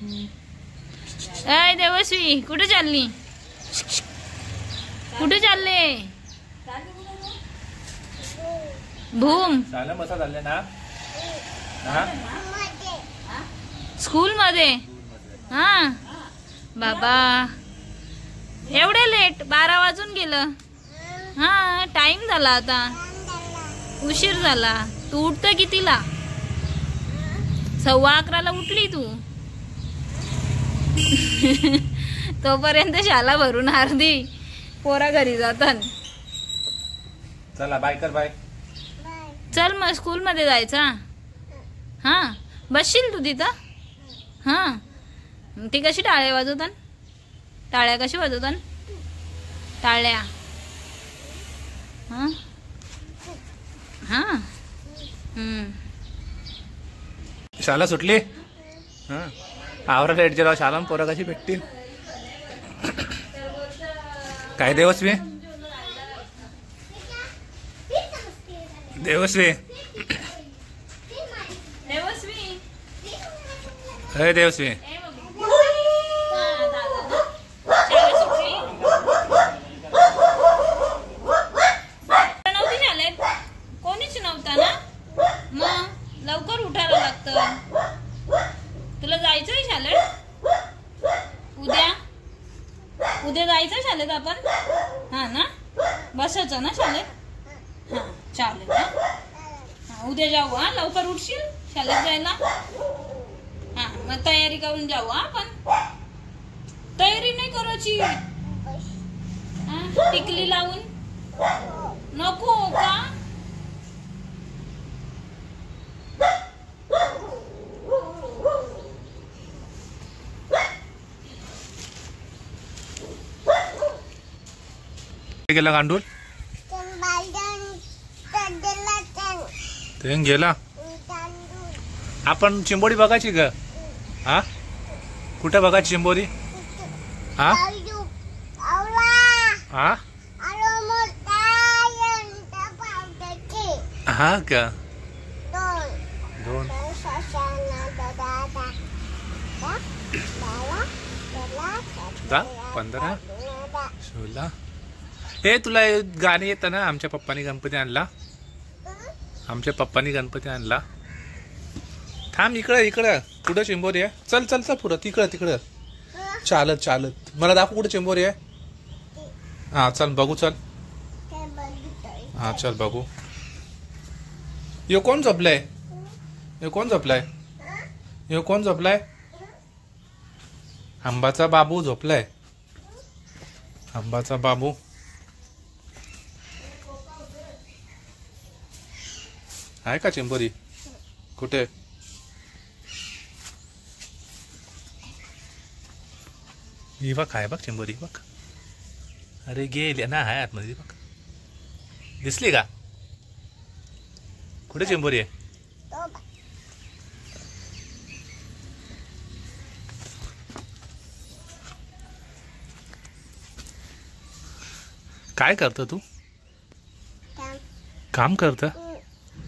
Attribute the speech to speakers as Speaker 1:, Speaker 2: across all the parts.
Speaker 1: अय देवश्री कुठे चालली? कुठे चालले? भूम स्कूल मध्ये. हा बाबा एवढे लेट 12 वाजून गेलं. हा टाइम झाला आता, उशीर झाला. तू उठत कितीला? 11:15 उठली तू. तोपर्यंत शाळा भरून अर्धी पोरा घरी जातात.
Speaker 2: चला बाय कर. बाय
Speaker 1: चल मग स्कूल मध्ये जायचा. हा बसशील तू तिथं? हा ती कशी टाळ्या वाजवतात? टाळ्या कशी वाजवतात? टाळ्या. हा हा
Speaker 2: शाळा सुटली. हा आवरा लेट जेव्हा शाळा पोरा कशी भेटतील? काय देवस्वी? देवस्वी अरे देवस्वी
Speaker 1: नव्हती शाळेत? कोणीच नव्हता ना? मग लवकर उठायला लागतं. तुला जायचंय शाळेत? उद्या जायचं शाळेत आपण? हा ना बसायचं ना शाळेत? हा चालेल. हा उद्या जाऊ. हा लवकर उठशील शाळेत जायला? हा मग तयारी करून जाऊ. आपण तयारी नाही करायची. टिकली लावून नको का?
Speaker 2: गेला गांडूल ते गेला. आपण चिंबोरी बघायची का? हा कुठे बघायची चिंबोरी? हा हा हा का? 2 15 16. हे तुला गाणी येतं ना? आमच्या पप्पानी गणपती आणला. आमच्या पप्पानी गणपती आणला. थांब इकडं कुठं चिंबोरी आहे? चल चल चल पुढं तिकडं चालत मला दाखव कुठं चिंबोरी आहे. हा चल बघू. चल हा चल बघू. यो कोण झोपलाय? आंबाचा बाबू झोपलाय. आंबाचा बाबू आहे का चिंबोरी? कुठे? ही बघ आहे बघ चिंबोरी बघ. अरे गेली ना आहे आतमध्ये बघ. दिसली का? कुठे चिंबोरी आहे? काय करत तू? काम करत?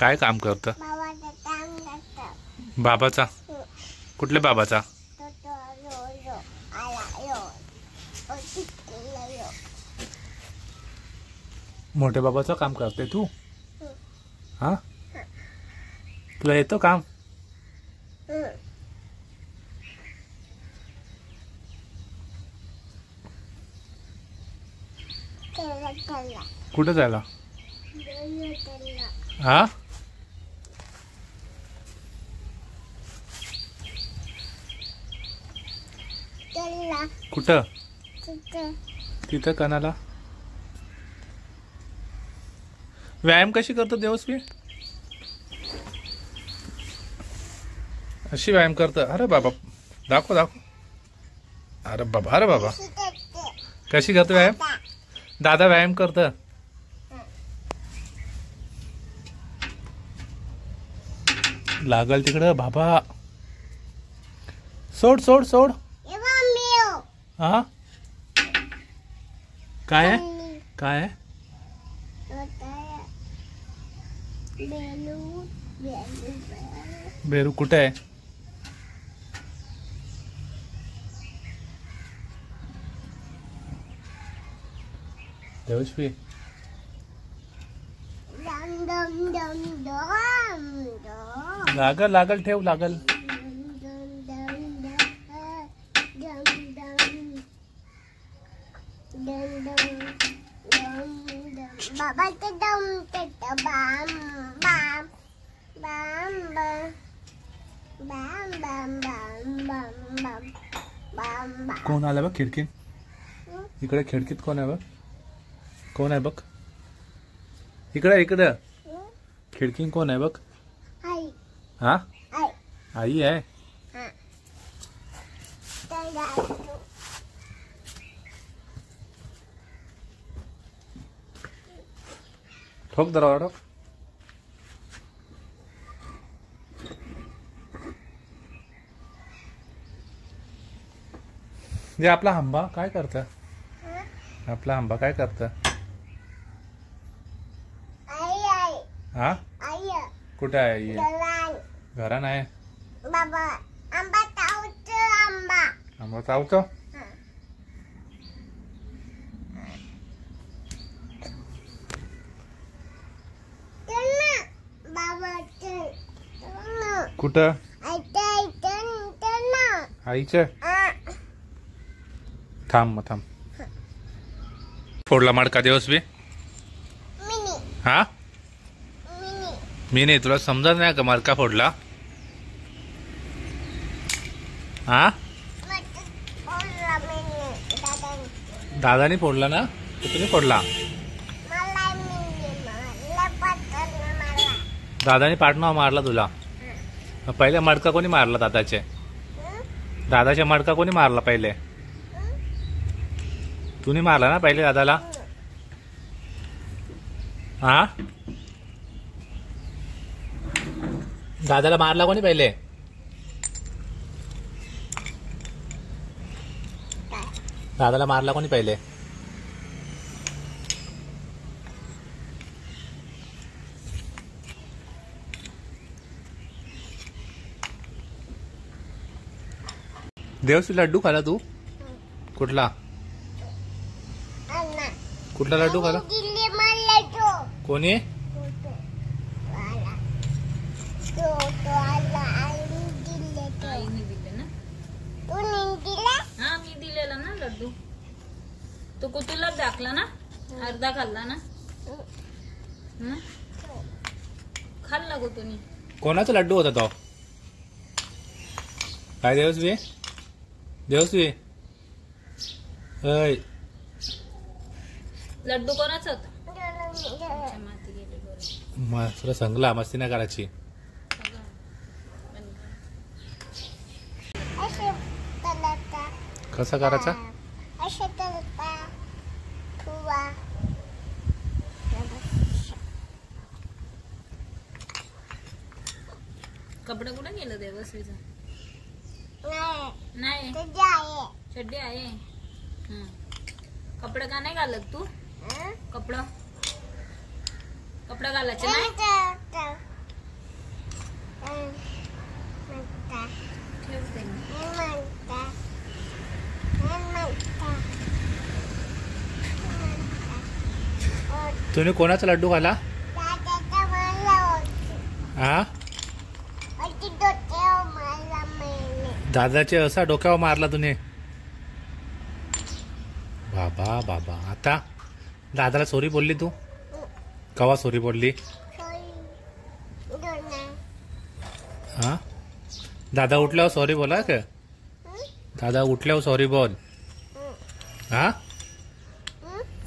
Speaker 2: काय काम करत? बाबाचा? कुठल्या बाबाचा? मोठ्या बाबाचं काम करते तू? हा तुला येतो काम? कुठं जायला? हा कुठं? तिथं कणाला? व्यायाम कशी करतो देवस्वी? अशी व्यायाम करतो? अरे बाबा दाखव. अरे बाबा कशी करतो व्यायाम? दादा व्यायाम करतो. लागल तिकडं बाबा. सोड. हा काय आहे? बेरू कुठे आहे? देवश्री लागल लागल ठेव लागल. कोण आलं बघ खिडकीत. इकडे खिडकीत कोण आहे बघ. कोण आहे बघ. इकडे इकडे खिडकीत कोण आहे बघ. हा आई आहे. ठोक दरवाजा ठोक. जे आपला आंबा काय करत. आपला आंबा काय करत. हा कुठे आहे आई. घरा नाही. आंबा चावतो. कुठं आईच्या. थांब मग थांब. फोडला मडका दिवस बी. हा मी नाही. तुला समजत नाही का मडका फोडला. हा दादानी फोडला ना. तुम्ही फोडला. दादानी पाठनाव मारला तुला. पहिले मडका कोणी मारला दादाचे. दादाचे मडका कोणी मारला पहिले. तूने मारला ना पहिले दादाला. हा दादाला मारला कोणी पहिले. दादाला मारला कोणी पहिले. देवश्री लड्डू खाला तू. कुठला कुठला लड्डू खाला. कोणी
Speaker 1: आईने दिले ना. हा मी दिलेला ना लड्डू. तो कुतूला दाखला ना. अर्धा खाल्ला ना. खाल्ला कुतूनी.
Speaker 2: कोणाचा लड्डू होता तो. काय देवश्री. देवश्री
Speaker 1: लड्डू कोणाचा होता. माती गेली बरोबर.
Speaker 2: तुला सांगला मस्ती नाही करायची. कसा करायचा.
Speaker 1: कपडा कुठे गेलं देवश्रीचा. नाही चड्डी आहे. कपडा का नाही घालत तू. कपडा कपडा घालायचे नाही. ठेवते मी.
Speaker 2: तुम्ही कोणाचा लड्डू खाला. हा दादाचे असा डोक्यावर मारला तुम्ही. बाबा बाबा. आता दादाला सॉरी बोलली तू. कवा सॉरी बोलली. हा दादा उठल्यावर सॉरी बोला का. दादा उठल्यावर सॉरी बोल. हा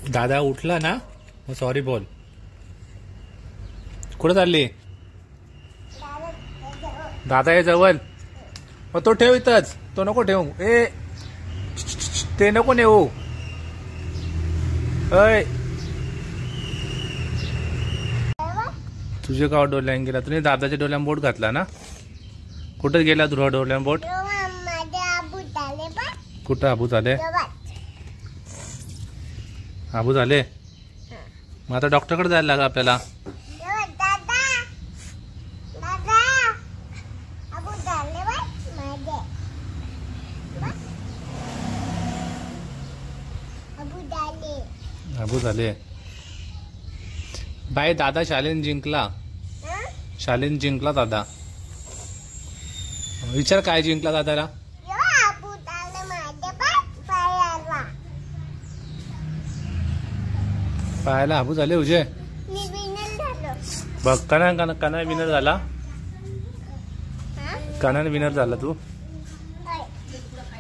Speaker 2: दादा उठला ना मग सॉरी बोल. कुठं चालली. दादा ये जवळ. मग तो ठेव इथंच. तो नको ठेवू. ए ते नको नेऊ. अय तुझे का डोल्यान गेला. तुम्ही दादाच्या डोल्यान बोट घातला ना. कुठं गेला तुझ्या डोल्यान बोट. कुठं आबू झाले. आबू झाले. मग आता डॉक्टरकडे जायला लागा आपल्याला. अबू झाले. बाय दादा शालेन जिंकला. शालेन जिंकला दादा. विचार काय जिंकला दादाला. पाहायला हाबू झाले उजे. बघ कना विनर झाला. कनाने विनर झाला. तू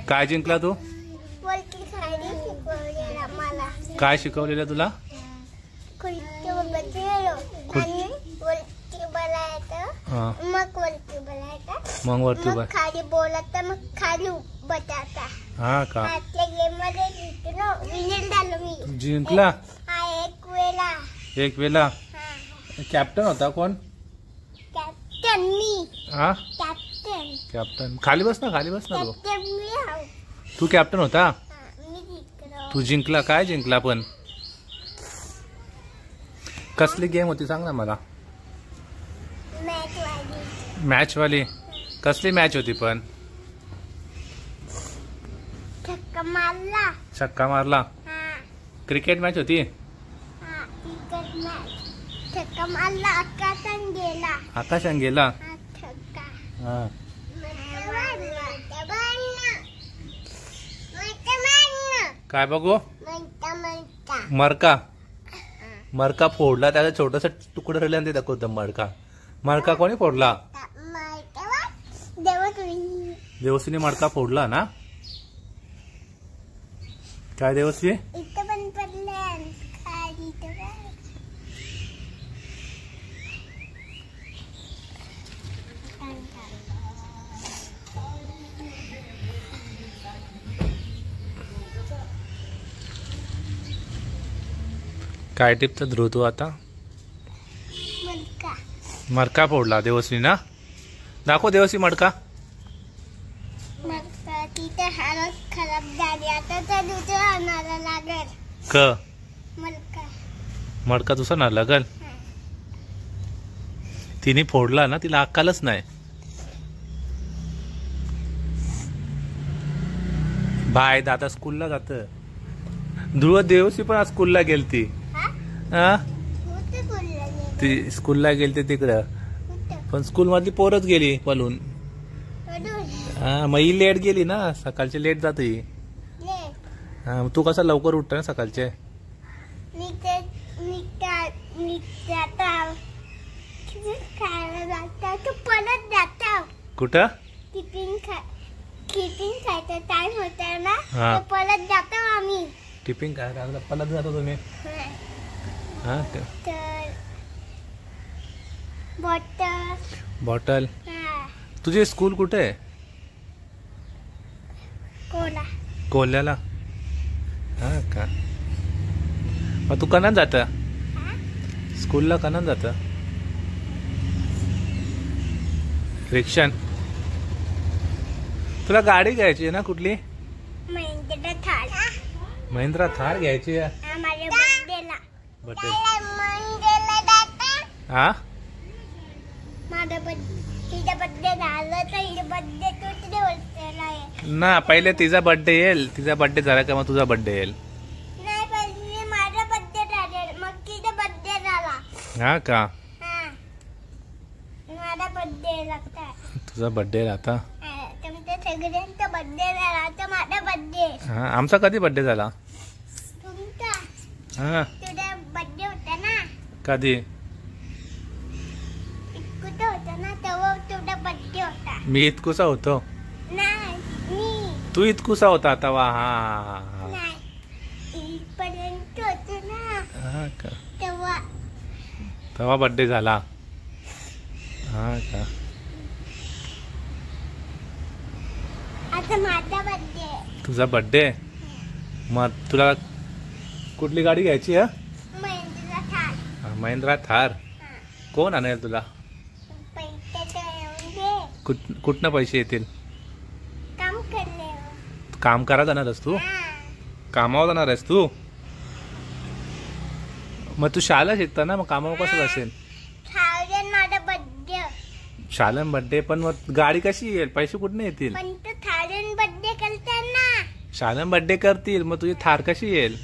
Speaker 2: काय जिंकला. तू काय शिकवलेलं तुला. मग वरती
Speaker 3: खाली बोलत मग खाली बटाटा.
Speaker 2: हा का
Speaker 3: गेम मध्ये विनर झालो मी.
Speaker 2: जिंकला
Speaker 3: एक वेळा.
Speaker 2: एक वेळा. कॅप्टन होता कोण.
Speaker 3: कॅप्टन मी.
Speaker 2: हा
Speaker 3: कॅप्टन.
Speaker 2: कॅप्टन खाली बस ना. खाली बस ना.
Speaker 3: कॅप्टन मी हाव.
Speaker 2: तू कॅप्टन होता.
Speaker 3: मी जिंकलो.
Speaker 2: तू जिंकला. काय जिंकला पण. कसली गेम होती सांग ना मला. मॅच वाली. कसली मॅच होती पण.
Speaker 3: छक्का मारला.
Speaker 2: छक्का मारला. क्रिकेट मॅच होती.
Speaker 3: Cricket match. छक्का मारला. आकाशात गेला.
Speaker 2: आकाशात गेला.
Speaker 3: छक्का.
Speaker 2: हा काय बघू. मरका. मरका फोडला. त्याचा छोटासा तुकडा राहिला ते दाखवतं. मरका. मरका कोणी फोडला. देवश्रीने मडका फोडला ना. काय देवश्री.
Speaker 3: इथं पण पडलं खाली.
Speaker 2: काय टिपत ध्रुव तू आता.
Speaker 3: मडका.
Speaker 2: मडका फोडला देवश्री ना. दाखव देवश्री मडका.
Speaker 3: मडका तिथे हालत खराब झाली. आता तर दुसरं आणायला लागेल.
Speaker 2: क
Speaker 3: मडका.
Speaker 2: मडका दुसरा ना लागल. तिने फोडला ना. तिला अक्कलच नाही. बाय दादा स्कूलला जात. ध्रुव देवश्री पण आज स्कूलला गेलती. हा ती स्कूलला गेलती तिकडं. पण स्कूल मधली पोरच गेली पळून. हा मग ही लेट गेली ना. सकाळची लेट जाते. हा तू कसा लवकर उठता ना सकाळचे. कुठं.
Speaker 3: टिफिन खायचा टाइम होता ना.
Speaker 2: हा.
Speaker 3: परत जातो आम्ही.
Speaker 2: टिफिन काय पळत जातो तुम्ही. हा
Speaker 3: तर बॉटल.
Speaker 2: बॉटल. तुझे स्कूल कुठे आहे.
Speaker 3: कोला.
Speaker 2: कोल्ह्याला. हा का मग तू कनान जात. स्कूलला कनान जात. रिक्षान. तुला गाडी घ्यायची आहे ना कुठली.
Speaker 3: महिंद्रा थार.
Speaker 2: महिंद्रा थार घ्यायची आहे.
Speaker 3: माझ्या बर्थडेला.
Speaker 2: बर्थडे. हा
Speaker 3: माझा तिचा बर्थडे झाला तर हिचा बर्थडे तुझ्या बर्थडेला आहे
Speaker 2: ना. पहिले तिचा बर्थडे येईल. तिचा बर्थडे झाला का मग तुझा बर्थडे येईल.
Speaker 3: नाही पहिले माझा बर्थडे झाला मग तिचा बर्थडे झाला.
Speaker 2: हा का
Speaker 3: माझा बर्थडे लागता.
Speaker 2: तुझा बर्थडे आता.
Speaker 3: तुमच्या सगळ्यांचा बर्थडे झाला तर माझा बर्थडे.
Speaker 2: हा आमचा कधी बर्थडे झाला.
Speaker 3: तुमचा.
Speaker 2: हा
Speaker 3: तुझा बर्थडे होता ना.
Speaker 2: कधी.
Speaker 3: कुठं होता ना तेव्हा तुझा बर्थडे होता.
Speaker 2: मी इतकुसा होतो.
Speaker 3: नाही मी.
Speaker 2: तू इतकुसा होता आता. वा हा
Speaker 3: नाही इथपर्यंत होतो ना.
Speaker 2: हा का
Speaker 3: तेव्हा.
Speaker 2: तेव्हा बर्थडे झाला. हा का
Speaker 3: आता माझा बर्थडे.
Speaker 2: तुझा बर्थडे. मग तुला कुठली गाडी घ्यायची आहे.
Speaker 3: महिंद्रा थार.
Speaker 2: महिंद्रा थार. कोण आणेल तुला.
Speaker 3: पैसे येऊन दे.
Speaker 2: कुठनं पैसे येतील.
Speaker 3: काम करले.
Speaker 2: काम करा जाणार आहेस तू. कामावर जाणार आहेस तू. मग तू शाळा शिकता ना. मग कामावर कसं असेल.
Speaker 3: माझा बर्थडे.
Speaker 2: शाळेत बर्थडे पण मग गाडी कशी येईल. पैसे कुठनं येतील.
Speaker 3: पण तू थायलंड बर्थडे करते ना.
Speaker 2: शाळेत बर्थडे करतील मग तुझी थार कशी येईल.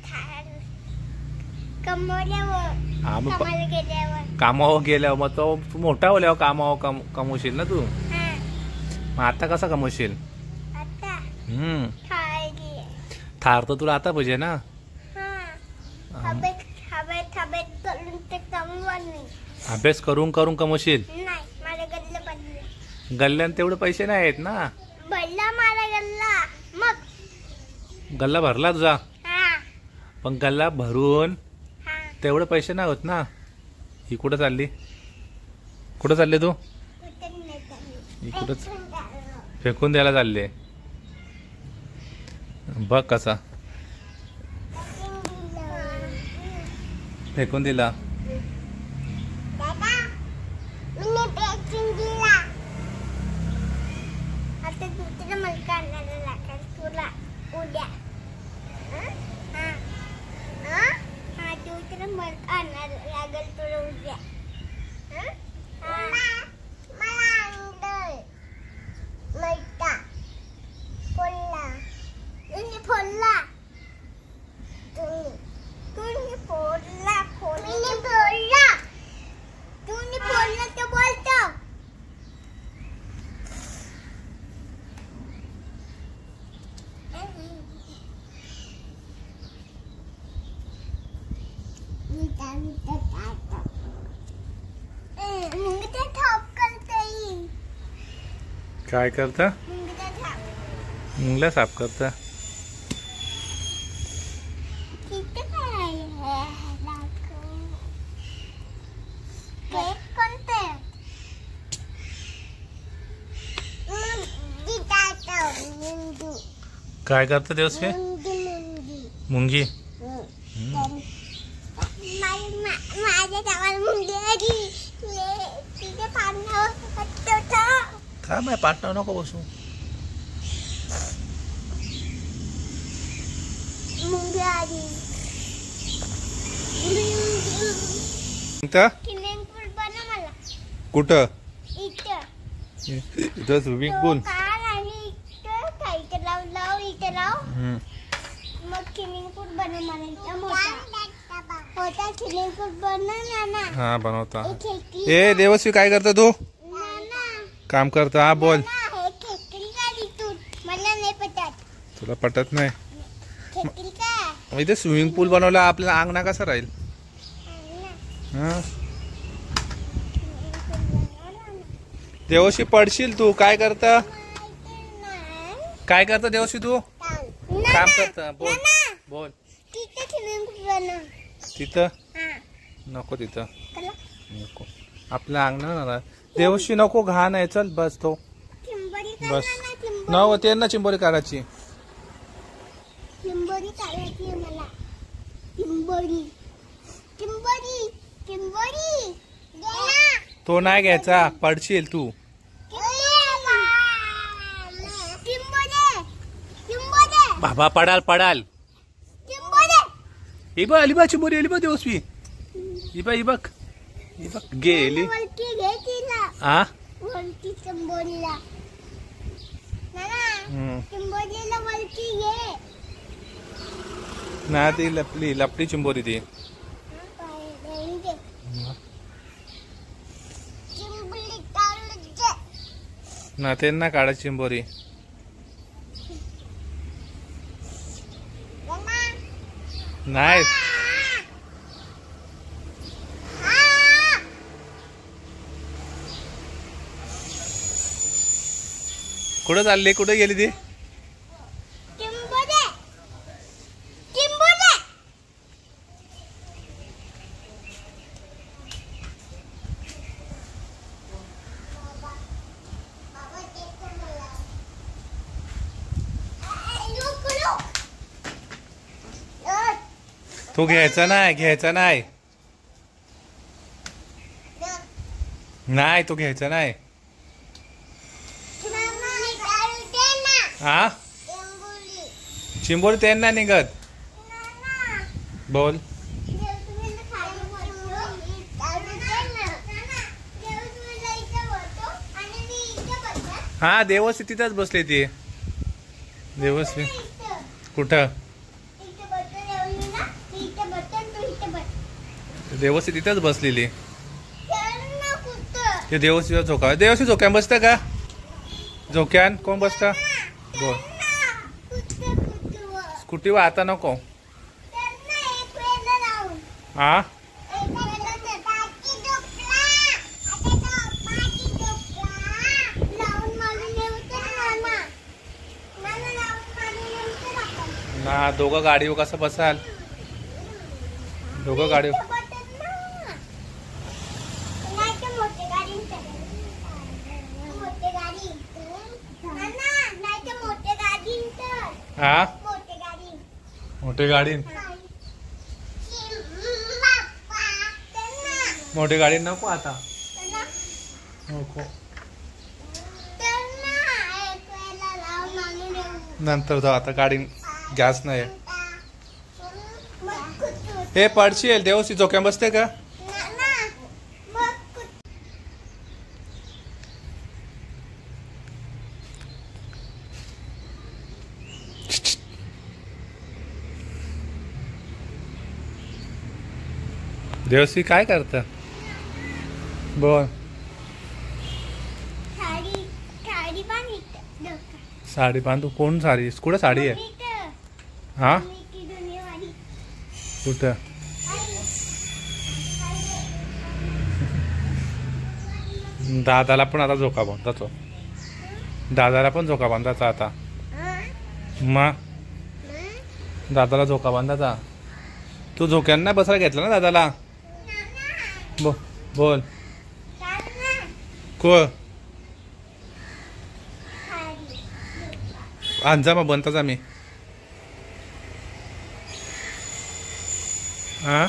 Speaker 3: थार कमवल्यावर
Speaker 2: हा मग
Speaker 3: कामाला गेल्यावर
Speaker 2: कामावर गेल्यावर मग तो तू मोठा होल्यावर कामावर कमवशील ना तू.
Speaker 3: हा
Speaker 2: मग आता कसा कमवशील?
Speaker 3: आता खायली
Speaker 2: थार तर तुला आता पाहिजे ना.
Speaker 3: हा हवेत करून ते कमवणार नाही.
Speaker 2: अभ्यास करून करून कमवशील.
Speaker 3: नाही मला गल्ला बनले
Speaker 2: गल्ल्यान तेवढे पैसे नाही आहेत ना.
Speaker 3: भरला मला गल्ला मग
Speaker 2: गल्ला भरला तुझा.
Speaker 3: हा
Speaker 2: पण गल्ला भरून
Speaker 3: हा
Speaker 2: तेवढे पैसे नाही होत ना. ही कुठं चालली? कुठं चालली तू? ही कुठंच फेकून द्यायला चालले. बघ कसा फेकून दिला.
Speaker 3: दादा मी पेचिंग दिला आता तुला मला आणायला लागेल तुला उद्या. हा तुला मला आणायला लागेल तुला उद्या. मला आणलं मैदा फोडला तुम्ही फोडला तुम्ही फोडला तुम्ही फोडला तर बोलतो. मुंगीचा थाप करता येईल.
Speaker 2: काय करता?
Speaker 3: मुंगीचा थाप
Speaker 2: मुंगला साफ करता.
Speaker 3: किती काय आहे केक कोणते मुंगी
Speaker 2: काय करता देवस्वी? मुंगी.
Speaker 3: माझ्या गावाला मुंगी आली तिथे पाण्यावर
Speaker 2: थांब आहे पाटणं नको बसू.
Speaker 3: मुंगी आली स्विमिंग पूल बनव मला
Speaker 2: कुठं?
Speaker 3: इथं
Speaker 2: इथं स्विमिंग पूल.
Speaker 3: कार आणि इथं लाव इथं लाव मग स्विमिंग पूल बनव मला इथं मोठा स्विमिंग पूल बनव ना.
Speaker 2: हा बनवता. ए देवस्वी काय करता तू? काम करता. हा बोल.
Speaker 3: मला नाही पटत.
Speaker 2: तुला पटत नाही.
Speaker 3: खेकडी का
Speaker 2: इथे स्विमिंग पूल बनवला आपल्याला अंगणा कसा राहील? हा देवशी पडशील तू. काय करता? काय करता देवशी तू? काम करता. बोल बोल.
Speaker 3: तिथे स्विमिंग पूल बनव.
Speaker 2: तिथं नको. तिथं नको. आपल्या अंगणा देवशी नको. घाण आहे. चल बस तो बस. नव ते ना चिंबोरी काढायची.
Speaker 3: चिंबोरी काढायची मला. चिंबोरी चिंबोरी चिंबोरी
Speaker 2: तो नाही घ्यायचा. पडशील तू. बाबा पडाल पडाल. इबा अलिबा चिंबोरी अलिबा देवस्वी. इबा इबक इबक गेली. आ
Speaker 3: वरती चिंबोरीला चिंबोरीला वरती घे.
Speaker 2: ना ती लपली लपली चिंबोरी ती. ना ते ना काढा चिंबोरी. नाही कुठं चालली? कुठे गेली ती? तो घ्यायचा नाही. घ्यायचा नाही. नाही तो घ्यायचा नाही. हा चिंबोरी त्यांना निघत. बोल. हा देवस्वी तिथंच बसले ती. देवस्वी कुठं?
Speaker 3: इथे बटन लावली ना इथे बटन तू इथे बटन
Speaker 2: देवसी तिथेच बसलेली.
Speaker 3: त्यांना कुठं
Speaker 2: ते देवसीचा झोका. देवसी झोक्यान बसतं का? झोक्यान कोण बसतं? बोल. स्कूटीवर आता नको. हा ना दोघं गाडीवर कसं बसाल? दोघं गाडीवर. हा मोठी गाडी. मोठी गाडी नको आता. नको नंतर जाऊ. आता गाडी गॅस नाही. हे पडशील. देवसी झोक्या बसते का? देवसी काय करत? बोल. साडी बांधू. कोण साडी? कुठं साडी आहे? हा कुठं? दादाला पण आता झोका बांधायचो. दादाला पण झोका बांधायचा आता. मग दादाला झोका बांधायचा. तू झोक्यांना बसायला घेतला ना दादाला? बोल. कोण आणजा मग बनताच आम्ही. हा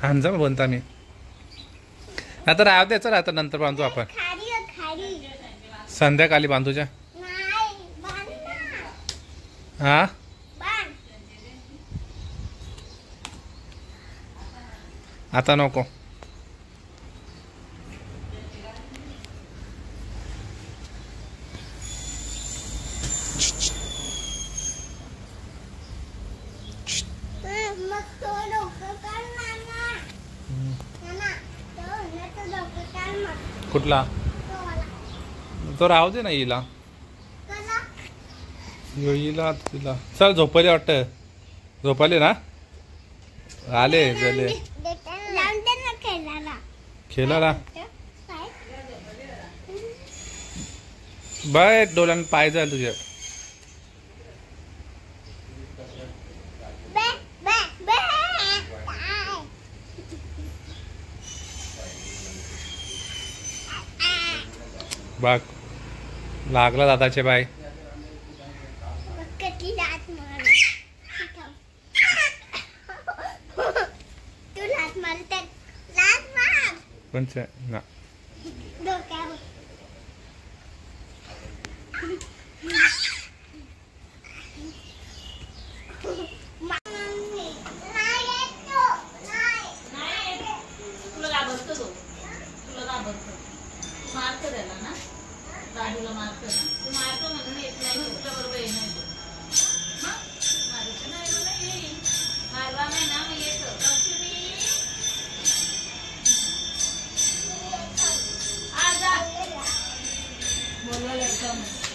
Speaker 2: आणजा मग बनता मी. आता राहू द्यायचं. आता नंतर बांधू आपण. संध्याकाळी बांधूच्या. हा आता नको. कुठला? तो राहू दे ना. येईला येईला तिला. चल झोपले वाटतं. झोपले ना? आले झाले खेळायला. बाय डोळ्यान पाय जाईल तुझ्या. बघ लागला दादाचे बाय. ना
Speaker 1: मारतो त्याला ना. दादूला मारतो ना. तू मारतो म्हणून येत नाही. तुझ्या बरोबर येणार तो. मारतो नाही मला येईल. मारवा नाही ना मग येतो. बोलवा लवकर.